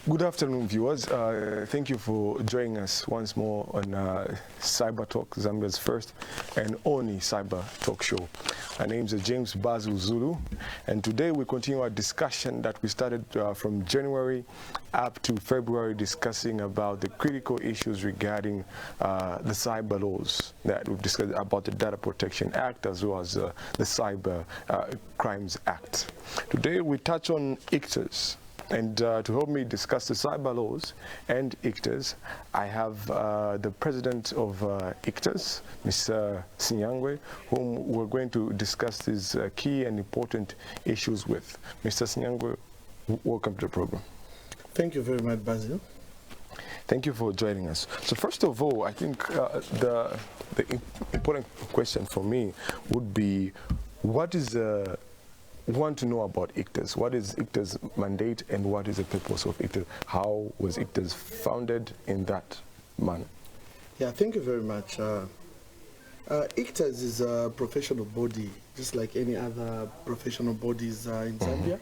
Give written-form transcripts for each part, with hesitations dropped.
Good afternoon, viewers. Thank you for joining us once more on Cyber Talk, Zambia's first and only cyber talk show. My name is James Basil Zulu, and today we continue our discussion that we started from January up to February, discussing about the critical issues regarding the cyber laws that we've discussed about the Data Protection Act as well as the Cyber Crimes Act. Today we touch on ICTAZ. And to help me discuss the cyber laws and ICTAZ, I have the president of ICTAZ, Mr. Sinyangwe, whom we're going to discuss these key and important issues with. Mr. Sinyangwe, welcome to the program. Thank you very much, Basil. Thank you for joining us. So first of all, I think the important question for me would be, what is want to know about ICTAZ. What is ICTAZ mandate and what is the purpose of ICTAZ? How was ICTAZ founded in that manner? Yeah, thank you very much. ICTAZ is a professional body, just like any other professional bodies in Zambia.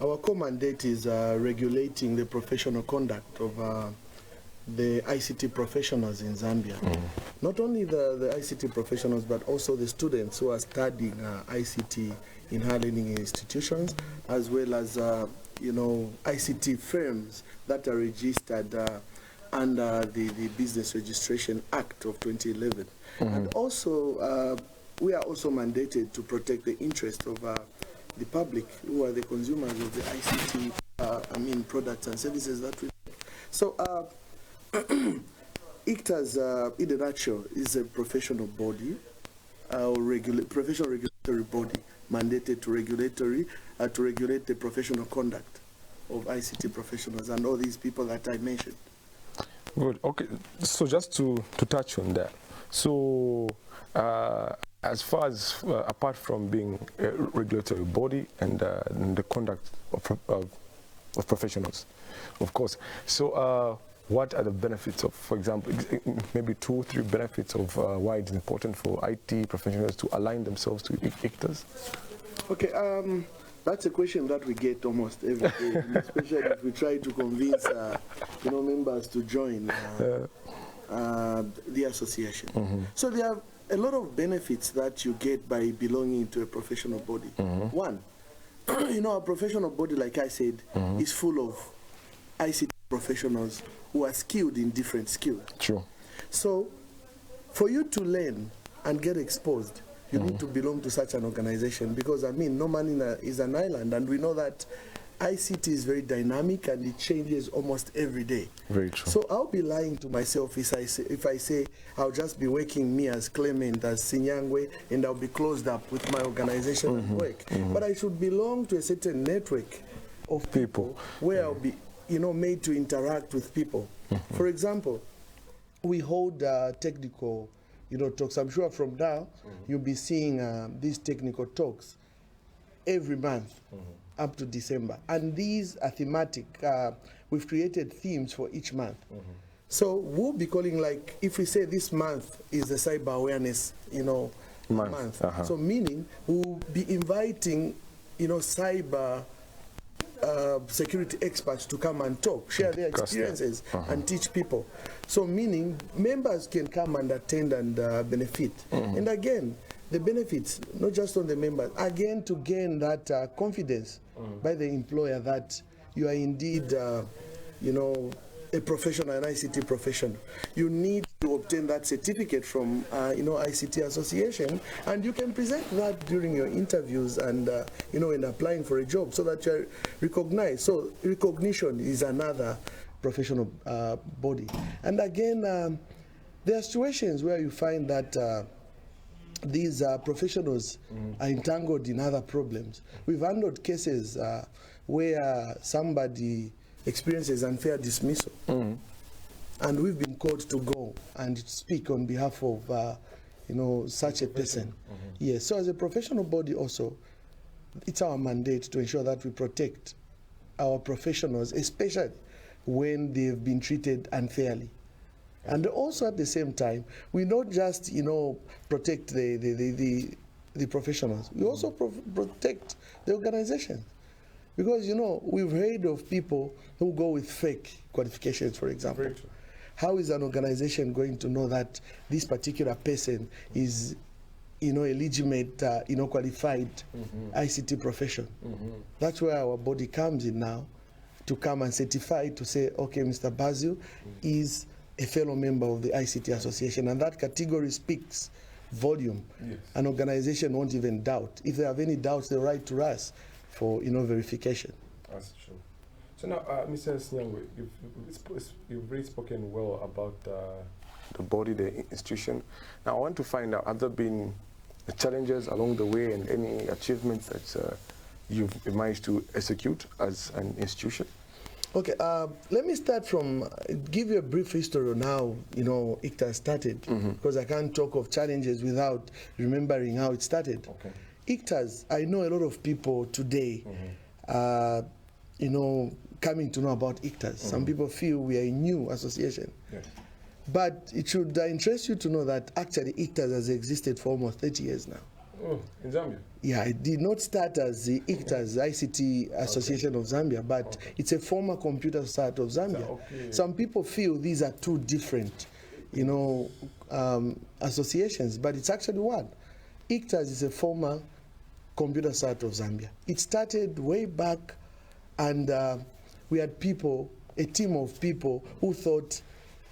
Our core mandate is regulating the professional conduct of the ICT professionals in Zambia. Not only the ICT professionals, but also the students who are studying ICT in higher learning institutions, as well as ICT firms that are registered under the Business Registration Act of 2011. And also, we are also mandated to protect the interest of the public, who are the consumers of the ICT products and services that we make. So ICTAZ, in a nutshell, is a professional body, professional regulatory body, mandated to regulate the professional conduct of ICT professionals and all these people that I mentioned. Good. Okay. So just to touch on that. So as far as apart from being a regulatory body and the conduct of professionals, of course. So what are the benefits of, for example, maybe 2 or 3 benefits of why it's important for IT professionals to align themselves to ICTAZ? Okay, that's a question that we get almost every day, especially if we try to convince members to join the association. So there are a lot of benefits that you get by belonging to a professional body. One, a professional body, like I said, is full of ICT professionals who are skilled in different skills. True. So for you to learn and get exposed, you need to belong to such an organization, because no man is an island, and we know that ICT is very dynamic and it changes almost every day. Very true. So I'll be lying to myself if I say I'll just be working me as Clement, as Sinyangwe, and I'll be closed up with my organization and work. But I should belong to a certain network of people where I'll be made to interact with people. For example, we hold technical talks. I'm sure from now you'll be seeing these technical talks every month up to December. And these are thematic. We've created themes for each month. So we'll be calling, like, if we say this month is the cyber awareness month. So meaning we'll be inviting cyber security experts to come and talk, share their experiences and teach people. So meaning members can come and attend and benefit. And again, the benefits, not just on the members, again to gain that confidence by the employer that you are indeed, a professional, an ICT professional. You need to obtain that certificate from, ICT Association, and you can present that during your interviews and, in applying for a job, so that you're recognized. So recognition is another professional body. And again, there are situations where you find that these professionals are entangled in other problems. We've handled cases where somebody experiences unfair dismissal, and we've been called to go and speak on behalf of such a person. Yes, so as a professional body also, it's our mandate to ensure that we protect our professionals, especially when they've been treated unfairly. And also at the same time, we not just protect the professionals, we also protect the organization. Because, you know, we've heard of people who go with fake qualifications, for example. Very true. How is an organization going to know that this particular person is, you know, a legitimate, you know, qualified ICT profession? That's where our body comes in now, to come and certify, to say, okay, Mr. Basil is a fellow member of the ICT Association, and that category speaks volume. Yes. An organization won't even doubt. If they have any doubts, they write to us for, you know, verification. That's true. So now, Mr. Sinyangwe, you've really spoken well about the body, the institution. Now, I want to find out, have there been challenges along the way and any achievements that you've managed to execute as an institution? Okay, let me start from, give you a brief history on how, you know, ICTAZ started, because I can't talk of challenges without remembering how it started. Okay. ICTAZ, I know a lot of people today, you know, coming to know about ICTAZ. Some people feel we are a new association. Yes. But it should interest you to know that actually ICTAZ has existed for almost 30 years now. Oh, in Zambia? Yeah, it did not start as the ICTAZ, ICT Association of Zambia, but it's a former computer society of Zambia. Some people feel these are two different, you know, associations, but it's actually one. ICTAZ is a former computer society of Zambia. It started way back, and we had people, a team of people who thought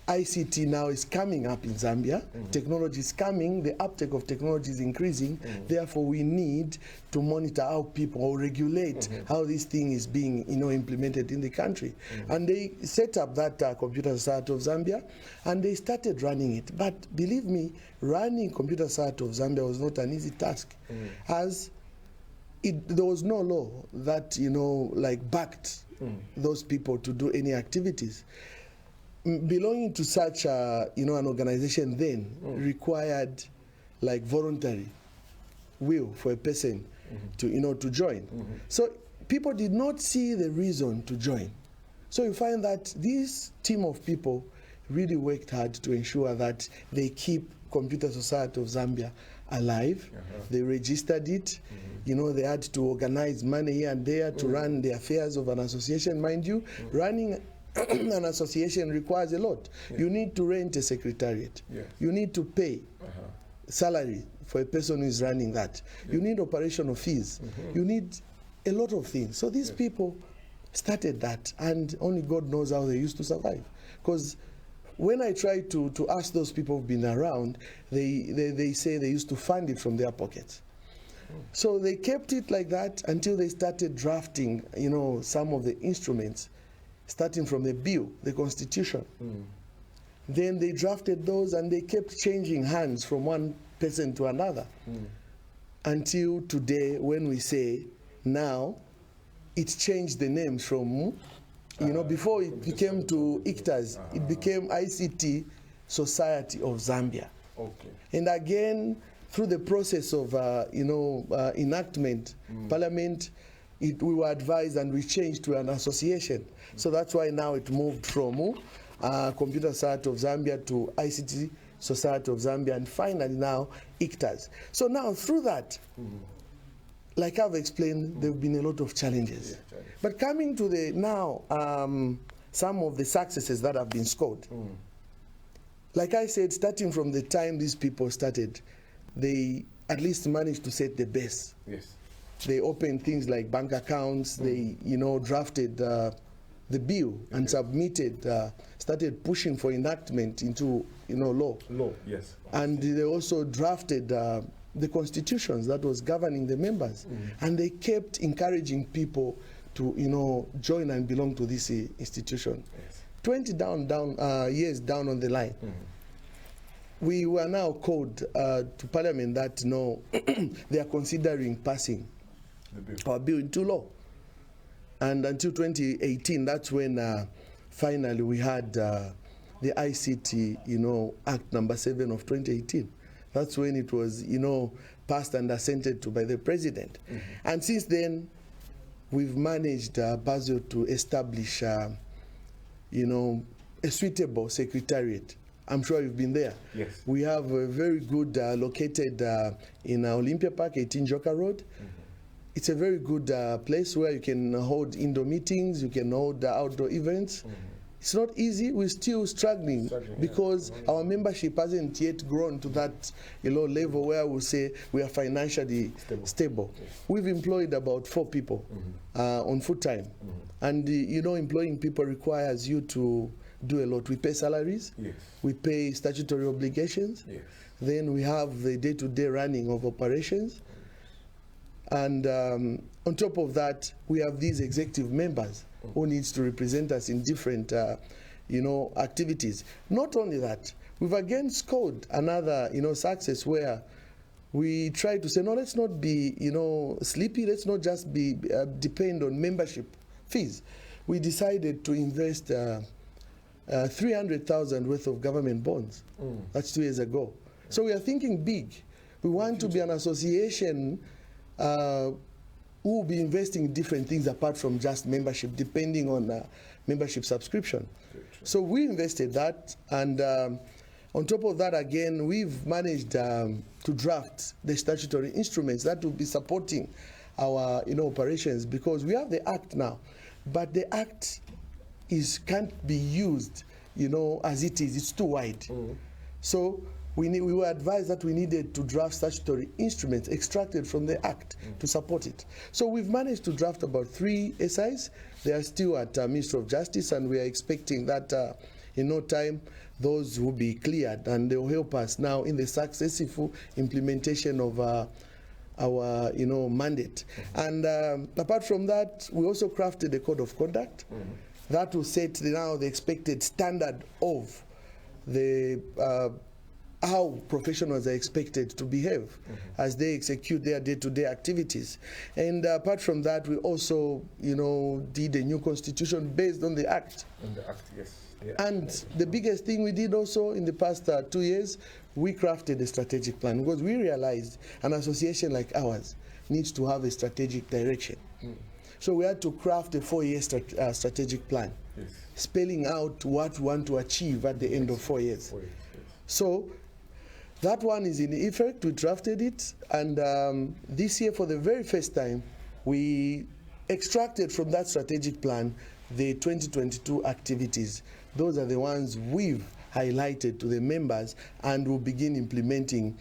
ICT now is coming up in Zambia. Technology is coming, the uptake of technology is increasing, therefore we need to monitor how people, or regulate how this thing is being, you know, implemented in the country. And they set up that Computer Society of Zambia, and they started running it. But believe me, running Computer Society of Zambia was not an easy task, as there was no law that, you know, like backed those people to do any activities. Belonging to such you know, an organization then required like voluntary will for a person to, you know, to join. So people did not see the reason to join. So you find that this team of people really worked hard to ensure that they keep Computer Society of Zambia alive. They registered it. You know, they had to organize money here and there to run the affairs of an association. Mind you, running an association requires a lot. You need to rent a secretariat. You need to pay salary for a person who is running that. You need operational fees. You need a lot of things. So these people started that, and only God knows how they used to survive. Because when I try to ask those people who've been around, they say they used to fund it from their pockets. So they kept it like that until they started drafting, you know, some of the instruments, starting from the bill, the constitution. Then they drafted those, and they kept changing hands from one person to another. Until today, when we say now, it changed the names from, you know, before it became to ICTAZ, it became ICT Society of Zambia. And again, through the process of, you know, enactment, Parliament, we were advised and we changed to an association. So that's why now it moved from Computer Society of Zambia to ICT Society of Zambia, and finally now ICTAZ. So now through that, like I've explained, there have been a lot of challenges. But coming to the now, some of the successes that have been scored. Like I said, starting from the time these people started, they at least managed to set the base. They opened things like bank accounts. They, you know, drafted the bill and submitted, started pushing for enactment into, you know, law. And they also drafted the constitutions that was governing the members. And they kept encouraging people to, you know, join and belong to this institution. 20 years down on the line, we were now called to Parliament that, no, they are considering passing our bill into law. And until 2018, that's when finally we had the ICT, you know, Act number 7 of 2018. That's when it was, you know, passed and assented to by the president. And since then, we've managed, Basil, to establish, you know, a suitable secretariat. I'm sure you've been there. We have a very good, located in Olympia Park, 18 Joka Road. it's a very good place where you can hold indoor meetings, you can hold outdoor events. It's not easy. We're still struggling because our membership hasn't yet grown to that level where we'll say we are financially stable. Yes. We've employed about 4 people on full time. And employing people requires you to do a lot. We pay salaries, Yes. we pay statutory obligations, Yes. then we have the day-to-day running of operations. And on top of that, we have these executive members who needs to represent us in different, activities. Not only that, we've again scored another, success where we try to say, no, let's not be, sleepy. Let's not just be depend on membership fees. We decided to invest 300,000 worth of government bonds. That's 2 years ago. So we are thinking big. We want to be an association who will be investing in different things apart from just membership, depending on membership subscription. So we invested that, and on top of that, again, we've managed to draft the statutory instruments that will be supporting our operations, because we have the Act now, but the Act can't be used as it is. It's too wide. So we were advised that we needed to draft statutory instruments extracted from the Act to support it. So we've managed to draft about 3 SIs. They are still at Ministry of Justice, and we are expecting that in no time those will be cleared, and they will help us now in the successful implementation of our mandate. And apart from that, we also crafted a code of conduct that will set now the expected standard of the how professionals are expected to behave as they execute their day-to-day activities. And apart from that, we also, did a new constitution based on the Act. On the Act, yes. Yeah. And the biggest thing we did also in the past 2 years, we crafted a strategic plan, because we realized an association like ours needs to have a strategic direction. So we had to craft a 4-year strategic plan, spelling out what we want to achieve at the end of 4 years. So that one is in effect. We drafted it, and this year, for the very first time, we extracted from that strategic plan the 2022 activities. Those are the ones we've highlighted to the members, and we'll begin implementing,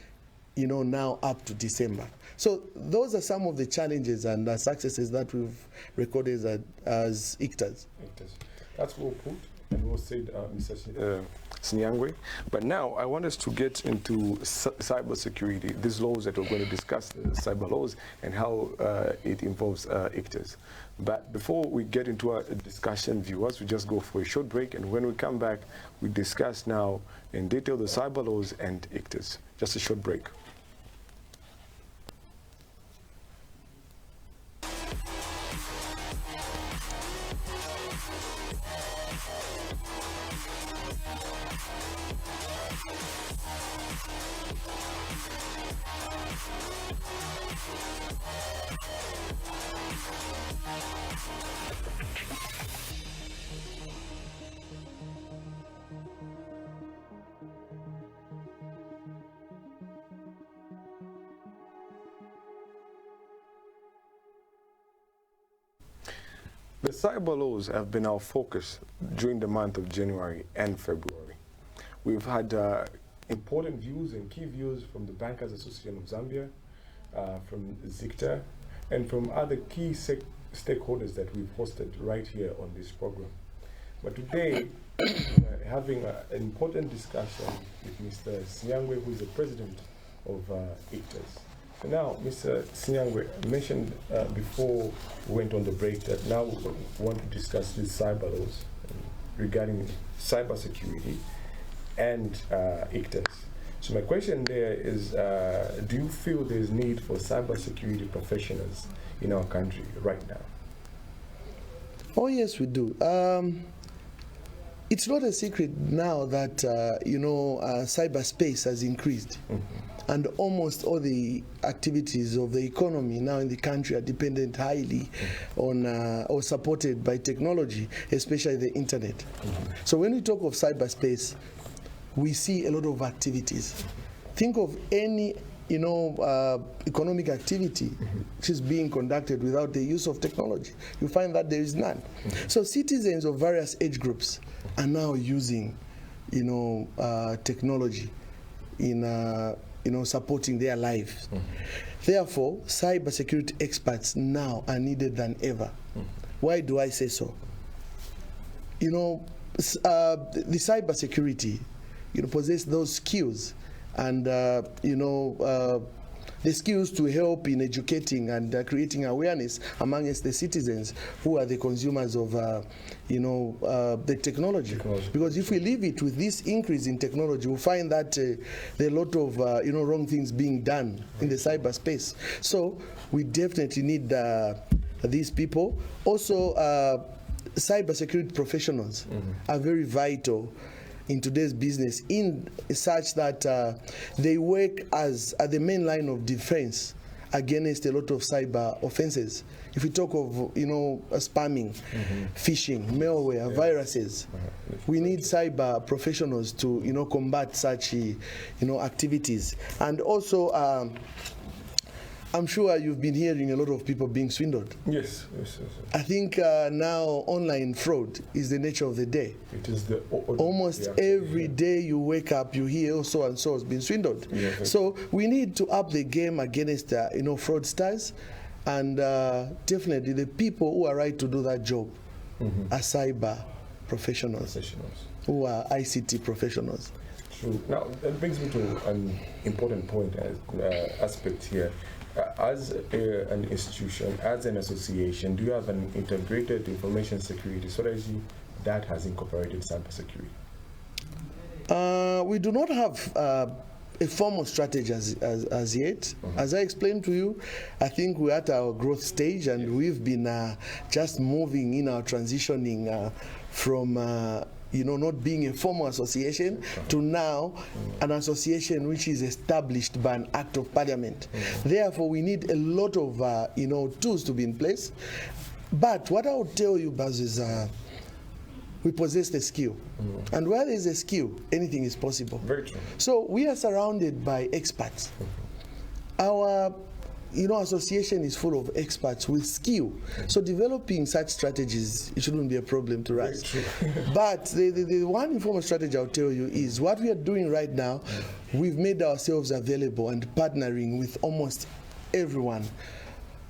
now up to December. So those are some of the challenges and successes that we've recorded as ICTAZ. That's well put and well said, Mr. Sinyangwe. But now I want us to get into cyber security, these laws that we're going to discuss, cyber laws, and how it involves ICTAZ. But before we get into our discussion, viewers, we just go for a short break, and when we come back, we discuss now in detail the cyber laws and ICTAZ. Just a short break. The cyber laws have been our focus during the month of January and February. We've had important views and key views from the Bankers Association of Zambia, from ZICTA, and from other key stakeholders that we've hosted right here on this program. But today, we're having an important discussion with Mr. Sinyangwe, who is the president of ICTAZ. Now, Mr. Sinyangwe mentioned before we went on the break that now we want to discuss these cyber laws regarding cyber security and ICTAZ. So my question there is, do you feel there's need for cyber security professionals in our country right now? Oh yes, we do. It's not a secret now that cyberspace has increased. And almost all the activities of the economy now in the country are dependent highly on or supported by technology, especially the internet. So when we talk of cyberspace, we see a lot of activities. Think of any economic activity which is being conducted without the use of technology. You find that there is none. So citizens of various age groups are now using, technology in, supporting their lives. Therefore, cybersecurity experts now are needed than ever. Why do I say so? The cybersecurity, possess those skills and, the skills to help in educating and creating awareness amongst the citizens who are the consumers of, the technology. Because if we leave it with this increase in technology, we'll find that there are a lot of, wrong things being done in the cyberspace. So we definitely need these people. Also, cybersecurity professionals are very vital in today's business, in such that they work as the main line of defense against a lot of cyber offenses. If we talk of, spamming, phishing, malware, viruses, we need cyber professionals to, combat such, activities. And also, I'm sure you've been hearing a lot of people being swindled. Yes. I think now online fraud is the nature of the day. It is the almost every day you wake up, you hear so and so has been swindled. Yes. So we need to up the game against fraudsters, and definitely the people who are right to do that job are cyber professionals who are ICT professionals. True. Now that brings me to an important point, aspect here. As an institution, as an association, do you have an integrated information security strategy that has incorporated cybersecurity? We do not have a formal strategy as yet. As I explained to you, I think we're at our growth stage, and we've been just moving in our transitioning from not being a formal association to now an association which is established by an act of parliament. Therefore, we need a lot of tools to be in place. But what I would tell you, Baz, is we possess the skill. And where there is a skill, anything is possible. Very true. So we are surrounded by experts. Our association is full of experts with skill. So developing such strategies, it shouldn't be a problem to us. But the one informal strategy I'll tell you is what we are doing right now. We've made ourselves available and partnering with almost everyone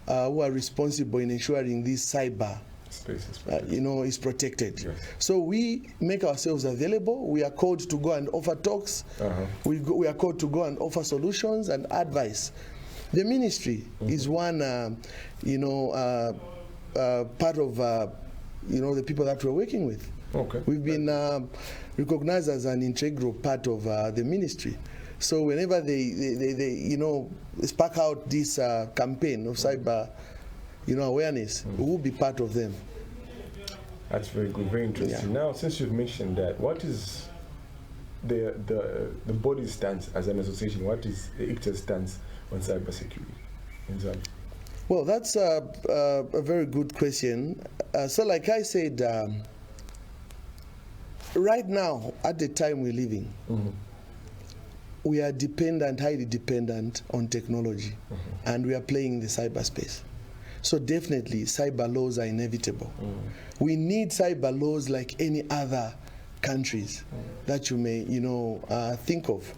who are responsible in ensuring this cyber is protected. Yes. So we make ourselves available. We are called to go and offer talks. We are called to go and offer solutions and advice. The ministry is one, part of, the people that we're working with. Okay. We've been recognized as an integral part of the ministry. So whenever they spark out this campaign of cyber, awareness, we will be part of them. That's very good, very interesting. Yeah. Now, since you've mentioned that, what is the body's stance as an association? What is the ICTAZ stance on cybersecurity in Zambia? Well, that's a very good question. So like I said, right now, at the time we're living, we are highly dependent on technology, and we are playing in the cyberspace. So definitely, cyber laws are inevitable. We need cyber laws like any other countries that you may, think of.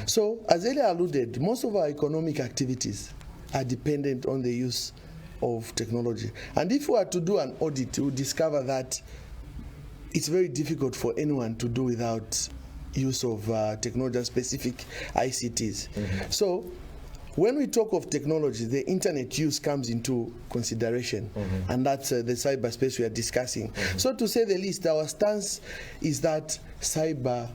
So, as earlier alluded, most of our economic activities are dependent on the use of technology. And if we were to do an audit, we would discover that it's very difficult for anyone to do without use of technology-specific ICTs. So, when we talk of technology, the internet use comes into consideration, and that's the cyberspace we are discussing. So to say the least, our stance is that cyber,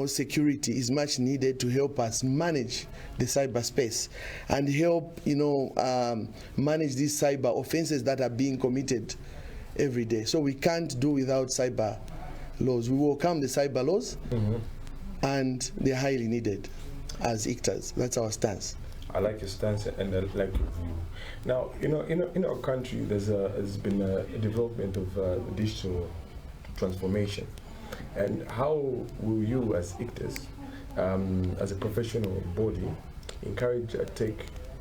security is much needed to help us manage the cyberspace and help, manage these cyber offenses that are being committed every day. So we can't do without cyber laws. We welcome the cyber laws, and they're highly needed. As ICTAZ, that's our stance. I like your stance and I like your view. Now, in our country, there's been a development of digital transformation. And how will you, as ICTAZ, as a professional body, encourage tech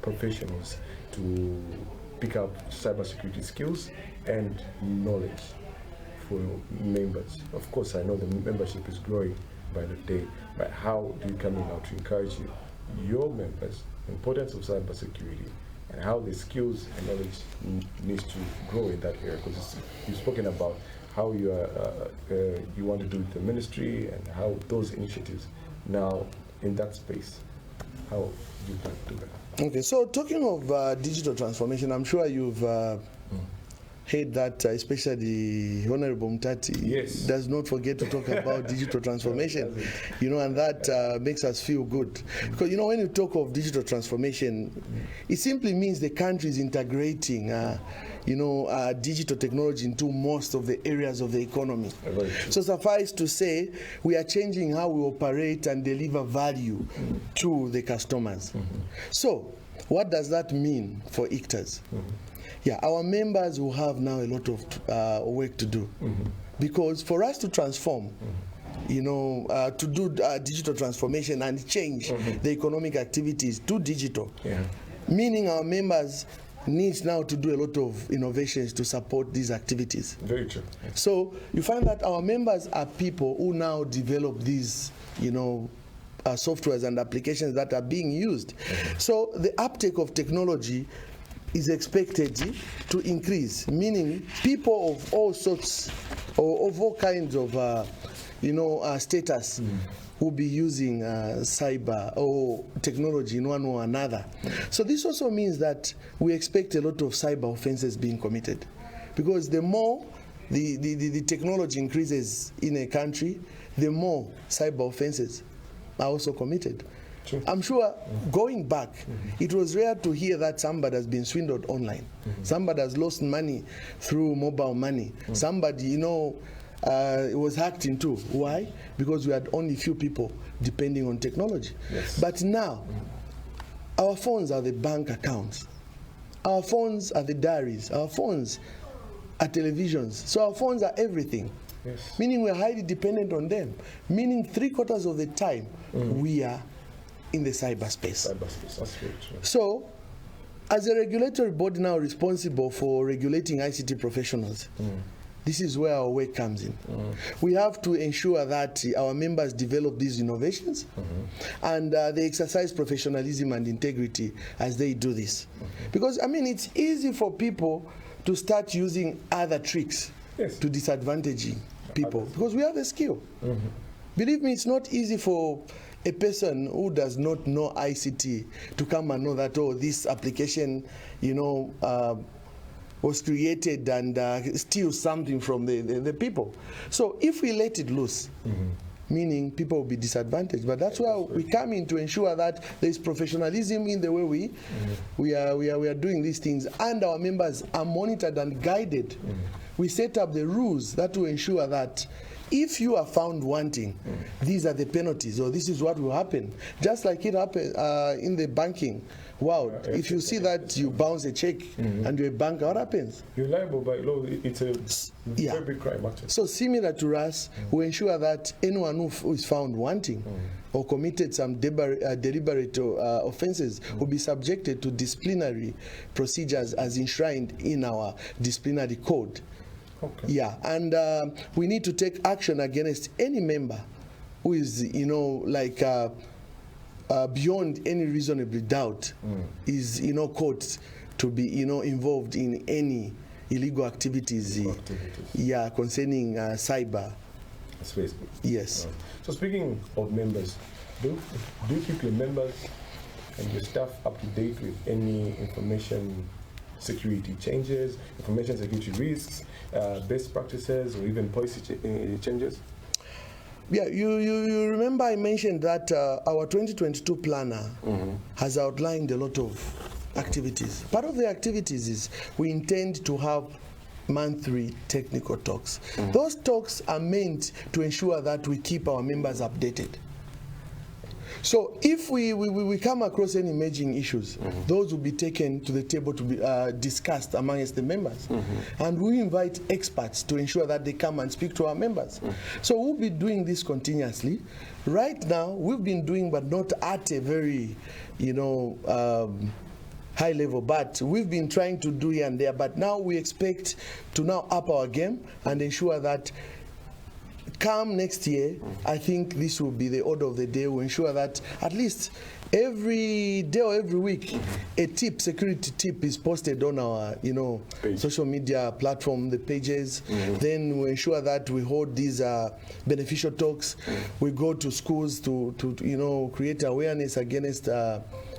professionals to pick up cybersecurity skills and knowledge for members. Of course, I know the membership is growing by the day, but how do you come in now to encourage your members the importance of cybersecurity and how the skills and knowledge needs to grow in that area? Because you've spoken about how you want to do with the ministry and how those initiatives now in that space, how you plan to do that. Okay, so talking of digital transformation, I'm sure you've heard that, especially Honorable Mtati does not forget to talk about digital transformation, and that makes us feel good. Because, when you talk of digital transformation, it simply means the country is integrating, digital technology into most of the areas of the economy. So suffice to say, we are changing how we operate and deliver value to the customers. So, what does that mean for ICTAZ? Yeah, our members will have now a lot of work to do, because for us to transform, to do digital transformation and change the economic activities to digital, meaning our members needs now to do a lot of innovations to support these activities. Very true. So you find that our members are people who now develop these, softwares and applications that are being used. So the uptake of technology is expected to increase, meaning people of all sorts or of all kinds of status will be using cyber or technology in one or another. So this also means that we expect a lot of cyber offenses being committed, because the more the technology increases in a country, the more cyber offenses are also committed. True. I'm sure going back, it was rare to hear that somebody has been swindled online. Somebody has lost money through mobile money. Somebody, was hacked into. Why? Because we had only few people depending on technology. But now, our phones are the bank accounts. Our phones are the diaries. Our phones are televisions. So our phones are everything. Meaning we are highly dependent on them. Meaning 3/4 of the time, we are in the cyberspace. That's very true. So, as a regulatory body now responsible for regulating ICT professionals, this is where our work comes in. We have to ensure that our members develop these innovations and they exercise professionalism and integrity as they do this. Because, it's easy for people to start using other tricks to disadvantaging people, because we have a skill. Believe me, it's not easy for a person who does not know ICT to come and know that, this application, was created and steal something from the people. So if we let it loose, meaning people will be disadvantaged. But that's why we come in to ensure that there is professionalism in the way we are doing these things, and our members are monitored and guided. We set up the rules that will ensure that if you are found wanting, these are the penalties, or this is what will happen. Just like it happened in the banking world. If you see that you bounce a check and you're a banker, what happens? You're liable by law. It's a very big crime, actually. So similar to us, we ensure that anyone who is found wanting or committed some deliberate offenses will be subjected to disciplinary procedures as enshrined in our disciplinary code. Yeah, and we need to take action against any member who is, beyond any reasonable doubt, is, caught to be, involved in any illegal activities, concerning cyber. Space. Yes. So speaking of members, do you keep your members and your staff up to date with any information security changes, information security risks, best practices, or even policy changes? Yeah, you remember I mentioned that our 2022 planner has outlined a lot of activities. Part of the activities is we intend to have monthly technical talks. Those talks are meant to ensure that we keep our members updated. So if we come across any emerging issues, those will be taken to the table to be discussed amongst the members. And we invite experts to ensure that they come and speak to our members. So we'll be doing this continuously. Right now, we've been doing, but not at a very, high level, but we've been trying to do here and there. But now we expect to now up our game and ensure that come next year, I think this will be the order of the day. We'll ensure that at least every day or every week, a security tip is posted on our, social media platform, the pages. Then we ensure that we hold these beneficial talks. We go to schools to create awareness against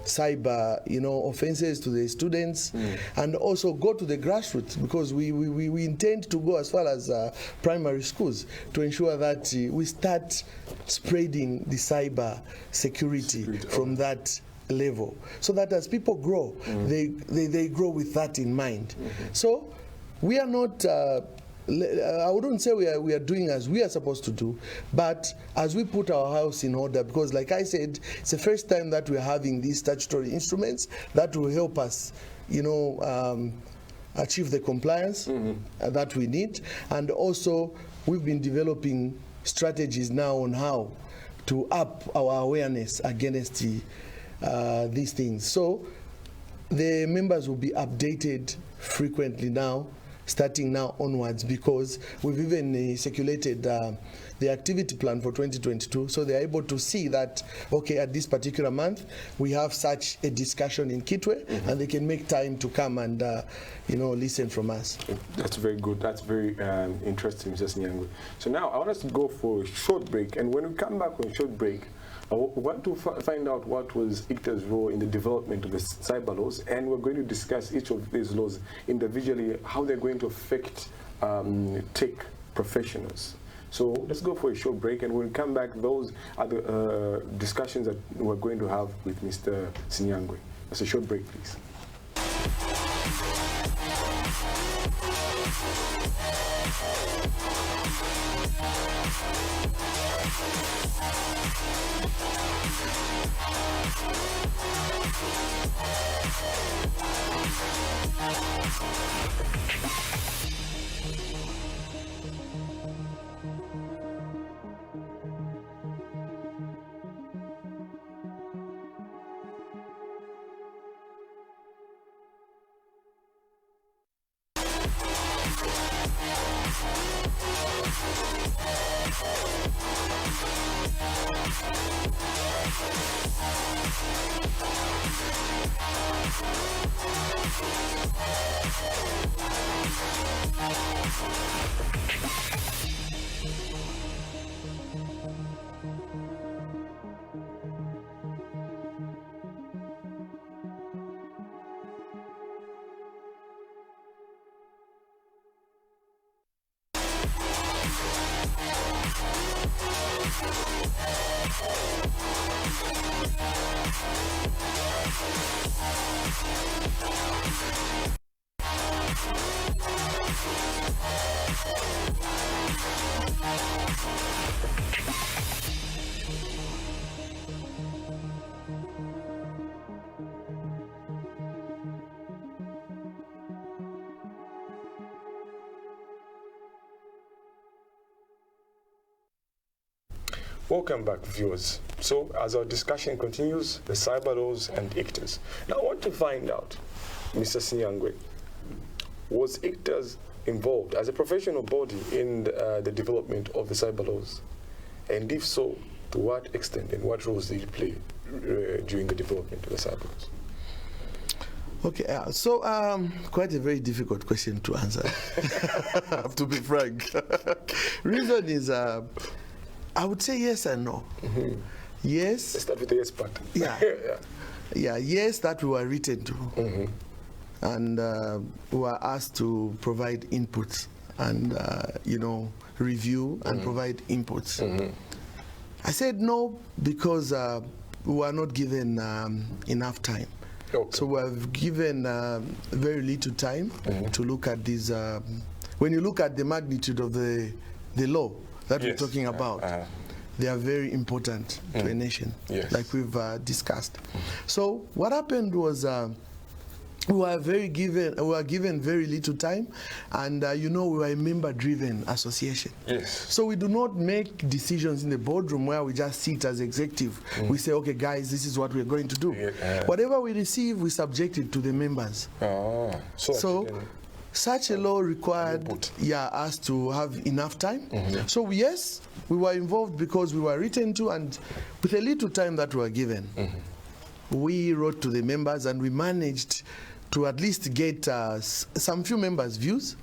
cyber, offenses to the students, and also go to the grassroots, because we intend to go as far as primary schools to ensure that we start spreading the cyber security from that level, so that as people grow, they grow with that in mind. So we are not I wouldn't say we are doing as we are supposed to do, but as we put our house in order, because like I said, it's the first time that we're having these statutory instruments that will help us, achieve the compliance that we need. And also, we've been developing strategies now on how to up our awareness against these things. So the members will be updated frequently now, starting now onwards, because we've even circulated the activity plan for 2022, so they're able to see that, okay, at this particular month, we have such a discussion in Kitwe, and they can make time to come and, listen from us. That's very good. That's very interesting, Mr. Sinyangwe. So now I want us to go for a short break, and when we come back from a short break, I want to find out what was ICTAZ's role in the development of the cyber laws, and we're going to discuss each of these laws individually, how they're going to affect tech professionals. So let's go for a short break, and when we come back, those are the discussions that we're going to have with Mr. Sinyangwe. That's a short break, please. Welcome back, viewers. So, as our discussion continues, the cyber laws and ICTAZ. Now, I want to find out, Mr. Sinyangwe, was ICTAZ involved as a professional body in the development of the cyber laws? And if so, to what extent and what roles did it play during the development of the cyber laws? Okay, so quite a very difficult question to answer, to be frank. Reason is, I would say yes and no. Yes. Let's start with the yes part. Yeah. Yeah, yes, that we were written to. And we were asked to provide inputs and, review and provide inputs. I said no because we were not given enough time. Okay. So we have given very little time to look at these. When you look at the magnitude of the law that we're talking about, they are very important to a nation, like we've discussed. So what happened was we were given very little time, and we were a member-driven association. So we do not make decisions in the boardroom where we just sit as executive. We say, okay, guys, this is what we're going to do. Whatever we receive, we subject it to the members. So such a law required us to have enough time. So yes, we were involved because we were written to, and with a little time that we were given, we wrote to the members, and we managed to at least get some few members' views,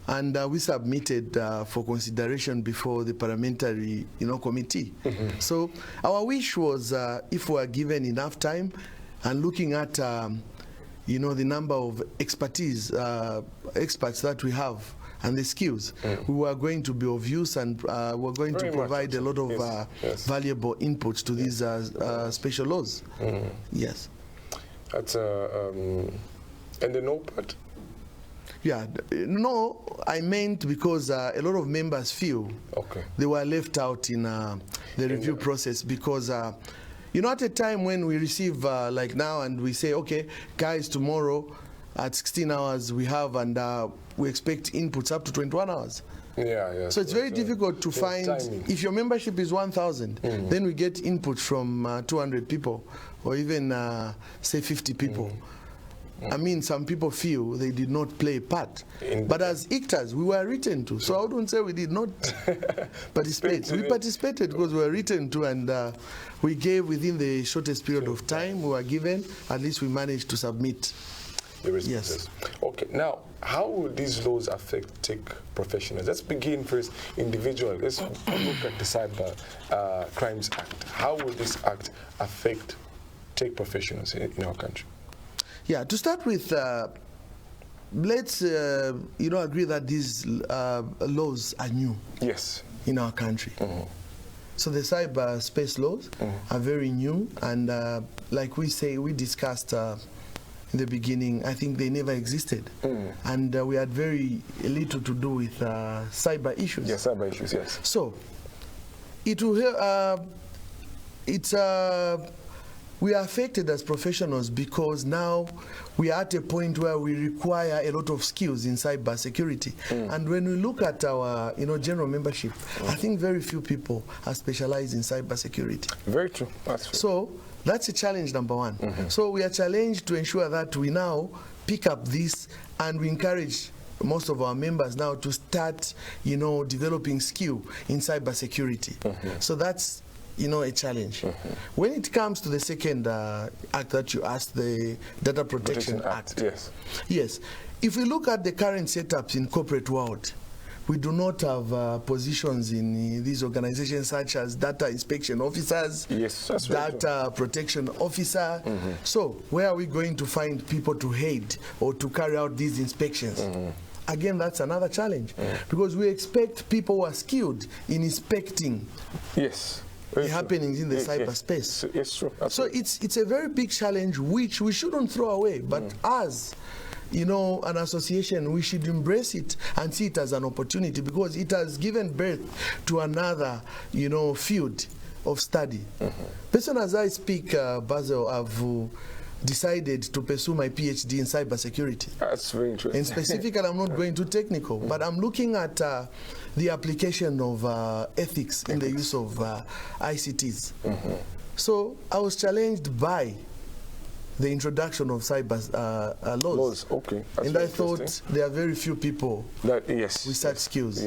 and we submitted for consideration before the parliamentary committee. So our wish was, if we are given enough time, and looking at the number of experts that we have and the skills, we were going to be of use, and we're going to provide a lot of valuable inputs to these special laws. Yes. That's and the no part? Yeah, no, I meant because a lot of members feel they were left out in the review process, because at a time when we receive like now, and we say, okay, guys, tomorrow at 16 hours we have, and we expect inputs up to 21 hours. So it's very difficult to find, if your membership is 1,000, then we get input from 200 people, or even say 50 people. I mean, some people feel they did not play a part. But as ICTAZ, we were written to. So I wouldn't say we did not participate. We participated because we were written to, and we gave within the shortest period of time we were given. At least we managed to submit. Yes. Okay, now, how will these laws affect tech professionals? Let's begin first individually. Let's look at the Cyber Crimes Act. How will this act affect tech professionals in our country? Yeah, to start with, let's agree that these laws are new. In our country. So the cyberspace laws are very new, and like we discussed in the beginning, I think they never existed, and we had very little to do with cyber issues. Cyber issues, yes. So it will we are affected as professionals because now we are at a point where we require a lot of skills in cyber security. And when we look at our general membership, I think very few people are specialized in cyber security. Very true. That's true. So that's a challenge, number one. So we are challenged to ensure that we now pick up this, and we encourage most of our members now to start developing skill in cyber security. So that's a challenge. When it comes to the second act that you asked, the Data Protection Act. Yes. If we look at the current setups in corporate world, we do not have positions in these organizations such as data inspection officers, data protection officer. So where are we going to find people to head or to carry out these inspections? Again, that's another challenge, because we expect people who are skilled in inspecting the happenings in the cyberspace. So it's a very big challenge which we shouldn't throw away, but as an association, we should embrace it and see it as an opportunity, because it has given birth to another field of study. Person as I speak, Basil, I've decided to pursue my PhD in cybersecurity. That's very interesting. And specifically, I'm not going too technical, but I'm looking at the application of ethics in the use of ICTAZ. So I was challenged by the introduction of cyber laws. And I thought there are very few people with such skills.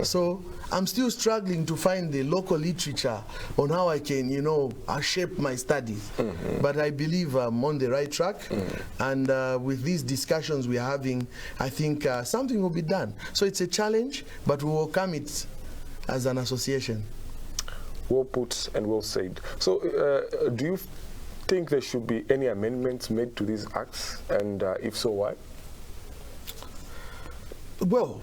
So I'm still struggling to find the local literature on how I can, shape my studies. But I believe I'm on the right track. And with these discussions we're having, I think something will be done. So it's a challenge, but we will overcome it as an association. Well put and well said. So do you think there should be any amendments made to these acts, and if so, why? Well,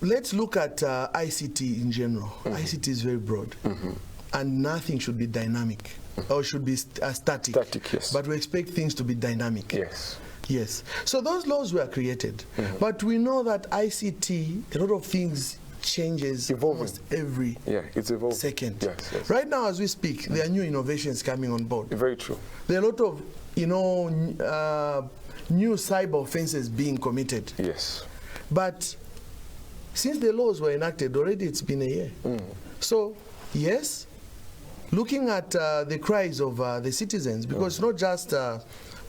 let's look at ICT in general. ICT is very broad, and nothing should be dynamic or should be static. But we expect things to be dynamic. Yes. So those laws were created, but we know that ICT, a lot of things changes Evolving. almost every it's evolving. second. Yes. Right now, as we speak, there are new innovations coming on board. Very true. There are a lot of, new cyber offenses being committed. Yes. But since the laws were enacted, already it's been a year. So, yes, looking at the cries of the citizens, because it's not just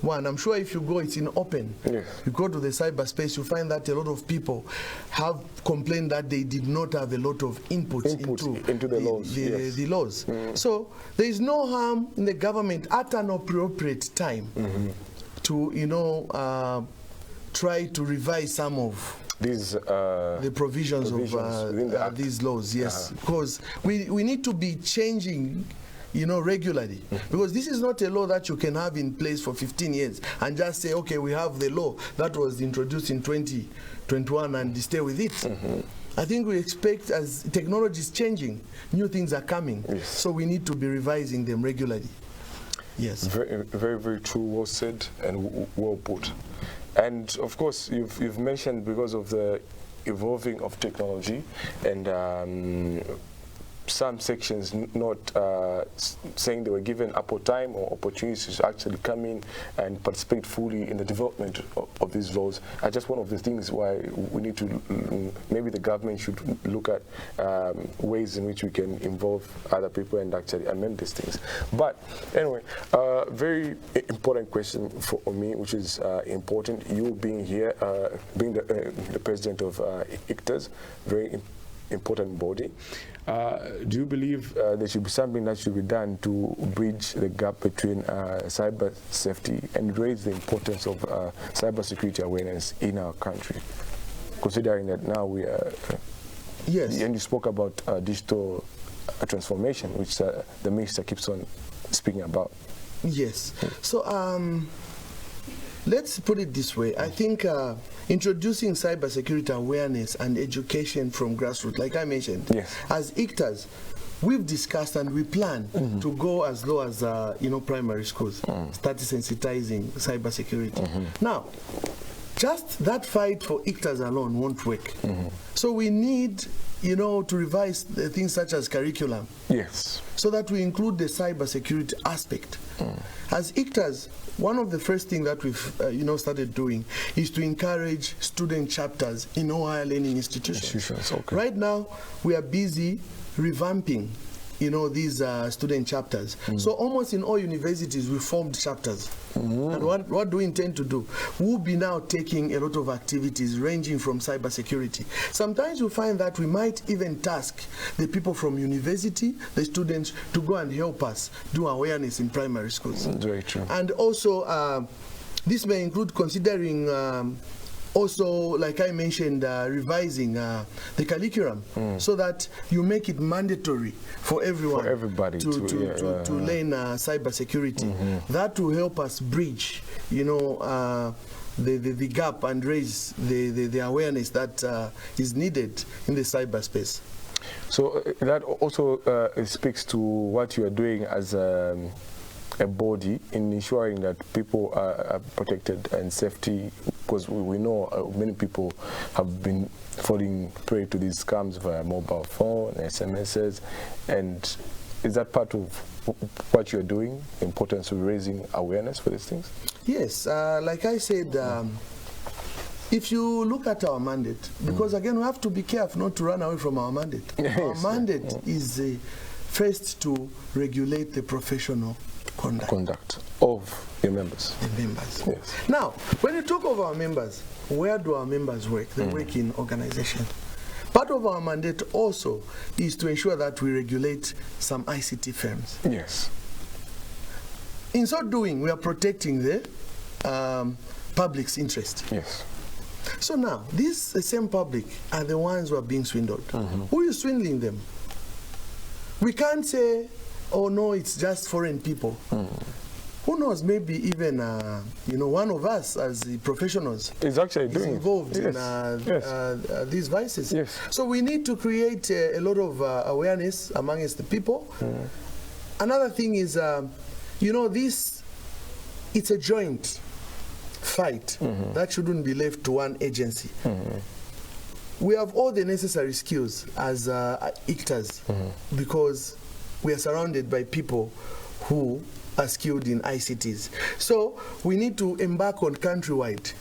one. I'm sure if you go, it's in open. Yes. You go to the cyberspace, you find that a lot of people have complained that they did not have a lot of input into the laws. The laws. So there is no harm in the government at an appropriate time to, try to revise some of These the provisions of these laws. Yes, because we need to be changing, regularly, because this is not a law that you can have in place for 15 years and just say, okay, we have the law that was introduced in 2021 and stay with it. I think we expect, as technology is changing, new things are coming. Yes. So we need to be revising them regularly. Yes. Very, very, very true. Well said and well put. And of course, you've mentioned because of the evolving of technology and some sections not saying they were given ample time or opportunities to actually come in and participate fully in the development of these laws. Are just one of the things why we need to, maybe the government should look at ways in which we can involve other people and actually amend these things. But anyway, very important question for me, which is important. You being here, being the president of ICTAZ, very important body. Do you believe there should be something that should be done to bridge the gap between cyber safety and raise the importance of cyber security awareness in our country, considering that now we are... Yes. And you spoke about digital transformation, which the minister keeps on speaking about. Yes. So let's put it this way. I think introducing cybersecurity awareness and education from grassroots, like I mentioned, yes. As ICTAZ, we've discussed and we plan to go as low as primary schools, start sensitizing cybersecurity. Now, just that fight for ICTAZ alone won't work. So we need, to revise the things such as curriculum. Yes. So that we include the cybersecurity aspect. As ICTAZ, one of the first things that we've started doing is to encourage student chapters in all higher learning institutions. Okay. Right now, we are busy revamping these student chapters. So almost in all universities, we formed chapters. And what do we intend to do? We'll be now taking a lot of activities ranging from cybersecurity. Sometimes you find that we might even task the people from university, the students, to go and help us do awareness in primary schools. Very true. And also, this may include considering also, like I mentioned, revising the curriculum so that you make it mandatory for everyone, for everybody to learn cybersecurity. That will help us bridge, the gap and raise the awareness that is needed in the cyberspace. So that also speaks to what you are doing as a body in ensuring that people are protected and safety, because we know many people have been falling prey to these scams via mobile phone, SMSs, and is that part of what you're doing, the importance of raising awareness for these things? Yes, like I said, if you look at our mandate, because again we have to be careful not to run away from our mandate. Yes. Our mandate is first to regulate the professional conduct of your members. The members. Yes. Now, when you talk of our members, where do our members work? They work in organizations. Part of our mandate also is to ensure that we regulate some ICT firms. Yes. In so doing, we are protecting the public's interest. Yes. So now, these same public are the ones who are being swindled. Who is swindling them? We can't say, oh no, it's just foreign people. Who knows, maybe even one of us as the professionals is actually doing involved in these vices. Yes. So we need to create a lot of awareness amongst the people. Another thing is, this, it's a joint fight that shouldn't be left to one agency. we have all the necessary skills as ICTAZ because we are surrounded by people who are skilled in ICTs. So we need to embark on countrywide,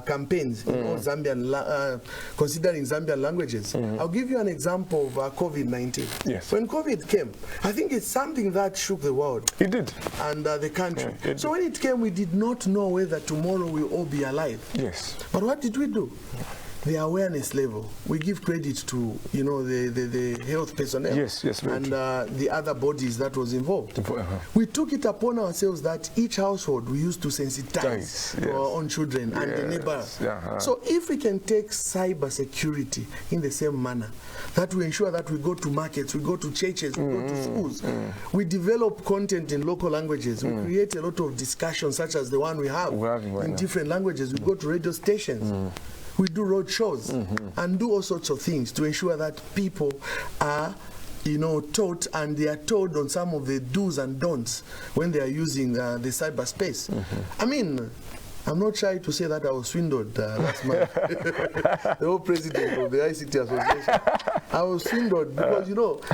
campaigns in all Zambian, considering Zambian languages. I'll give you an example of COVID-19. Yes. When COVID came, I think it's something that shook the world. It did. And the country. Yeah, so when it came, we did not know whether tomorrow we'll all be alive. Yes. But what did we do? The awareness level. We give credit to, the health personnel. Yes, and the other bodies that was involved. We took it upon ourselves that each household we used to sensitize our own children and the neighbors. So if we can take cyber security in the same manner, that we ensure that we go to markets, we go to churches, we go to schools, we develop content in local languages, we create a lot of discussions such as the one we have in different languages, we go to radio stations. We do road shows and do all sorts of things to ensure that people are, taught, and they are told on some of the do's and don'ts when they are using the cyberspace. I mean, I'm not shy to say that I was swindled last month. The whole president of the ICT Association. I was swindled because,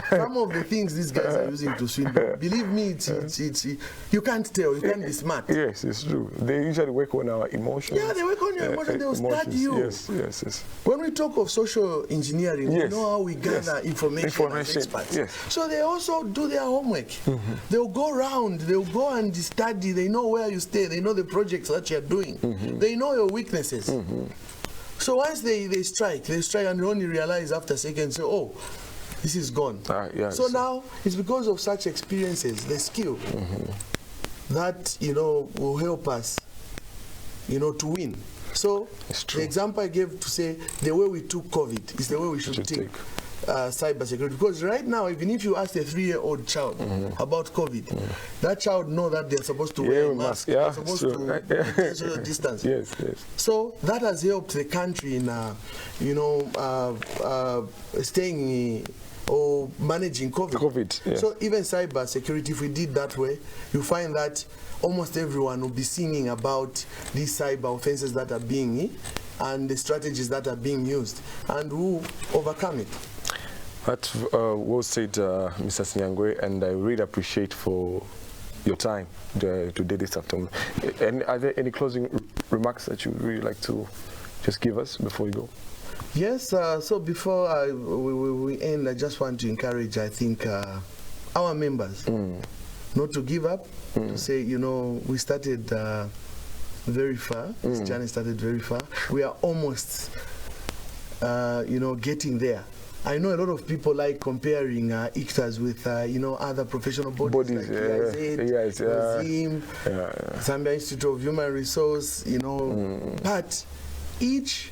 some of the things these guys are using to swindle, believe me, it's you can't tell, you can't be smart. Yes, it's true. They usually work on our emotions. Yeah, they work on your emotions, they will study you. Yes. When we talk of social engineering, you know how we gather information as experts. Yes. So they also do their homework. They'll go around, they'll go and study, they know where you stay, they know the projects that you're doing. They know your weaknesses. So once they strike and you only realize after seconds, say, oh, this is gone. So now it's because of such experiences, the skill that will help us to win. So the example I gave to say the way we took COVID is the way we should take cyber security, because right now, even if you ask a 3-year-old child about COVID, that child knows that they're supposed to wear a mask, they're supposed to maintain social distance. Yes. So that has helped the country in staying or managing COVID. So even cyber security, if we did that way, you find that almost everyone will be singing about these cyber offenses that are being and the strategies that are being used and who overcome it. That's well said, Mr. Sinyangwe, and I really appreciate for your time today this afternoon. And are there any closing remarks that you would really like to just give us before we go? Yes, so before we end, I just want to encourage, I think, our members not to give up, to say, we started very far, this journey started very far. We are almost, getting there. I know a lot of people like comparing ICTAZ with, other professional bodies like ICTAZ, ZIM, Zambia Institute of Human Resource, but each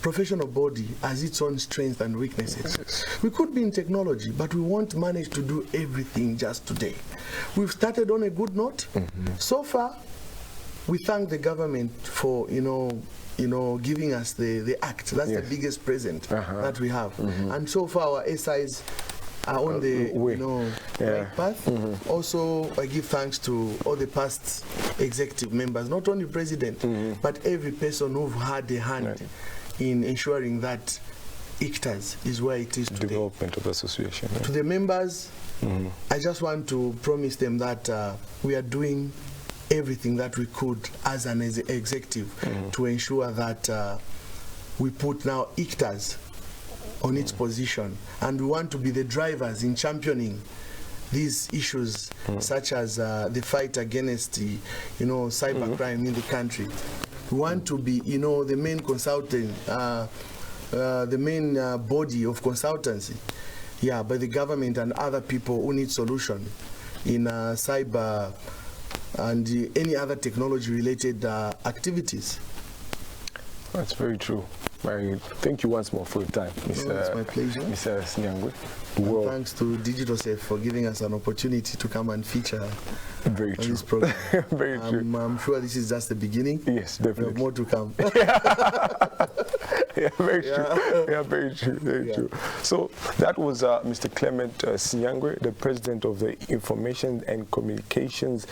professional body has its own strengths and weaknesses. We could be in technology, but we won't manage to do everything just today. We've started on a good note. So far, we thank the government for, giving us the act. That's the biggest present that we have. And so far, our SIs are on the right path. Also, I give thanks to all the past executive members, not only president, but every person who've had a hand in ensuring that ICTAZ is where it is today. Development of the association. To the members, I just want to promise them that we are doing everything that we could as an executive to ensure that we put now ICTAZ on its position, and we want to be the drivers in championing these issues such as the fight against cybercrime in the country. We want to be the main consultant, the main body of consultancy by the government and other people who need solution in cyber and any other technology-related activities. That's very true. Thank you once more for your time, Mr. It's my pleasure. Mr. Sinyangwe. Thanks to DigitalSafe for giving us an opportunity to come and feature on this program. Very true. I'm sure this is just the beginning. Yes, definitely. We have more to come. Yeah, very true. Yeah, very true. Very true. So that was Mr. Clement Sinyangwe, the president of the Information and Communications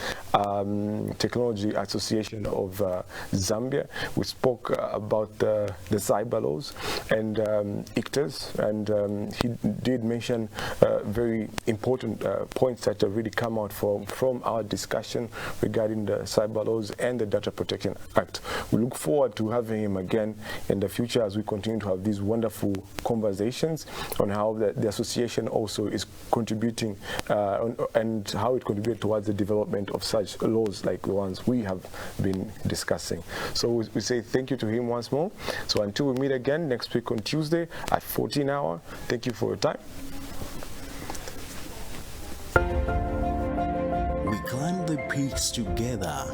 Technology Association of Zambia. We spoke about the cyber laws and ICTAZ, and he did mention very important points that have really come out from our discussion regarding the cyber laws and the Data Protection Act. We look forward to having him again in the future as we continue to have these wonderful conversations on how the association also is contributing and how it contributes towards the development of such laws like the ones we have been discussing. So we say thank you to him once more. So until we meet again next week on Tuesday at 14 hours, thank you for your time. We climb the peaks together.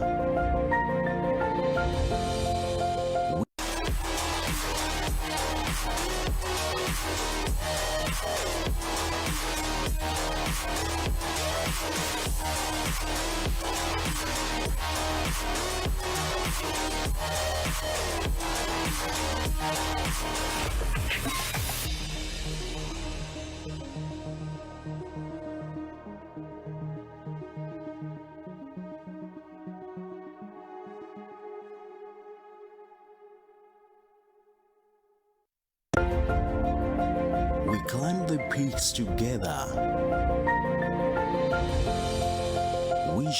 We climb the peaks together.